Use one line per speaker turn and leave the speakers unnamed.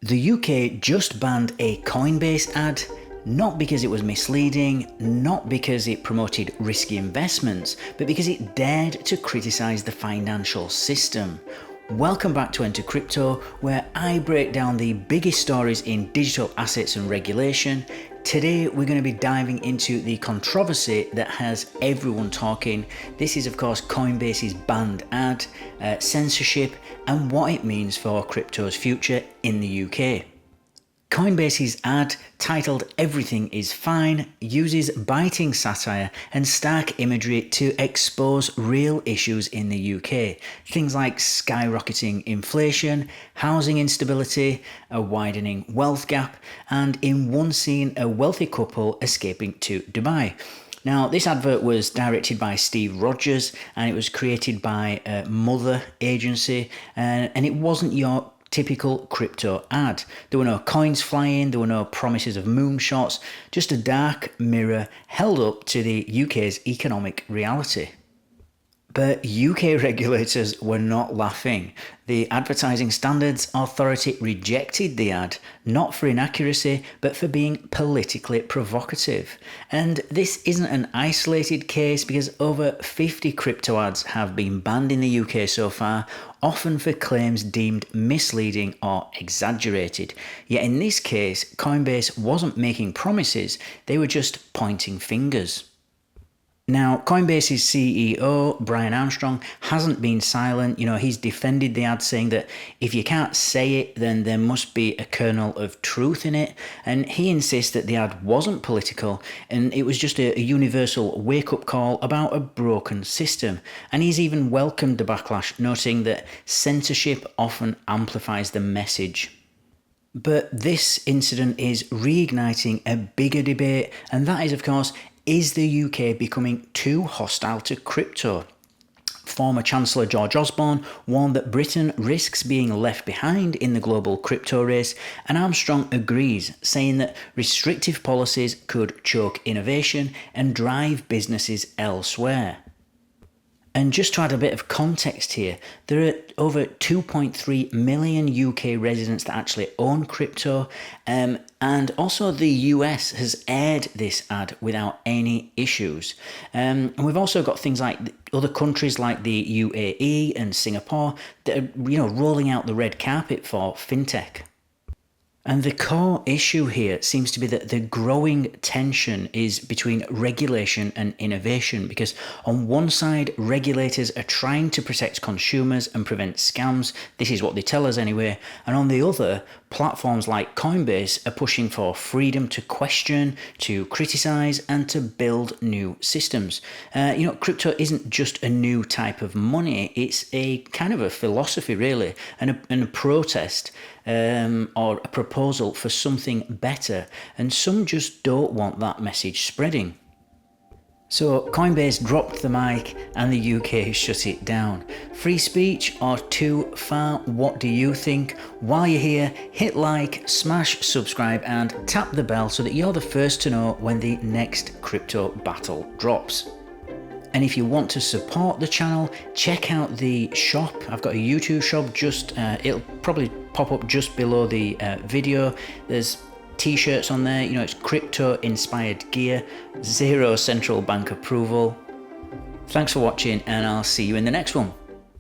The UK just banned a Coinbase ad, not because it was misleading, not because it promoted risky investments, but because it dared to criticise the financial system. Welcome back to Enter Crypto, where I break down the biggest stories in digital assets and regulation. Today we're going to be diving into the controversy that has everyone talking. This is of course Coinbase's banned ad, censorship, and what it means for crypto's future in the UK. Coinbase's ad, titled "Everything is Fine," uses biting satire and stark imagery to expose real issues in the UK. Things like skyrocketing inflation, housing instability, a widening wealth gap, and in one scene, a wealthy couple escaping to Dubai. Now, this advert was directed by Steve Rogers and it was created by Mother Agency, and it wasn't your typical crypto ad. There were no coins flying, there were no promises of moonshots, just a dark mirror held up to the UK's economic reality. But UK regulators were not laughing. The Advertising Standards Authority rejected the ad, not for inaccuracy, but for being politically provocative. And this isn't an isolated case because over 50 crypto ads have been banned in the UK so far, often for claims deemed misleading or exaggerated. Yet in this case, Coinbase wasn't making promises, they were just pointing fingers. Now, Coinbase's CEO, Brian Armstrong, hasn't been silent. He's defended the ad, saying that if you can't say it, then there must be a kernel of truth in it. And he insists that the ad wasn't political and it was just a universal wake-up call about a broken system. And he's even welcomed the backlash, noting that censorship often amplifies the message. But this incident is reigniting a bigger debate, and that is, of course, is the UK becoming too hostile to crypto? Former Chancellor George Osborne warned that Britain risks being left behind in the global crypto race, and Armstrong agrees, saying that restrictive policies could choke innovation and drive businesses elsewhere. And just to add a bit of context here, there are over 2.3 million UK residents that actually own crypto, and also the US has aired this ad without any issues. And we've also got things like other countries like the UAE and Singapore that are, rolling out the red carpet for fintech. And the core issue here seems to be that the growing tension is between regulation and innovation, because on one side, regulators are trying to protect consumers and prevent scams. This is what they tell us anyway. And on the other, platforms like Coinbase are pushing for freedom to question, to criticize, and to build new systems. Crypto isn't just a new type of money. It's a kind of a philosophy, really, and a protest or a proposal for something better. And some just don't want that message spreading. So Coinbase dropped the mic and the UK shut it down. Free speech or too far? What do you think? While you're here, hit like, smash subscribe and tap the bell so that you're the first to know when the next crypto battle drops. And if you want to support the channel, check out the shop. I've got a YouTube shop, it'll probably pop up just below the video. There's t-shirts on there, it's crypto inspired gear, 0 central bank approval. Thanks for watching and I'll see you in the next one.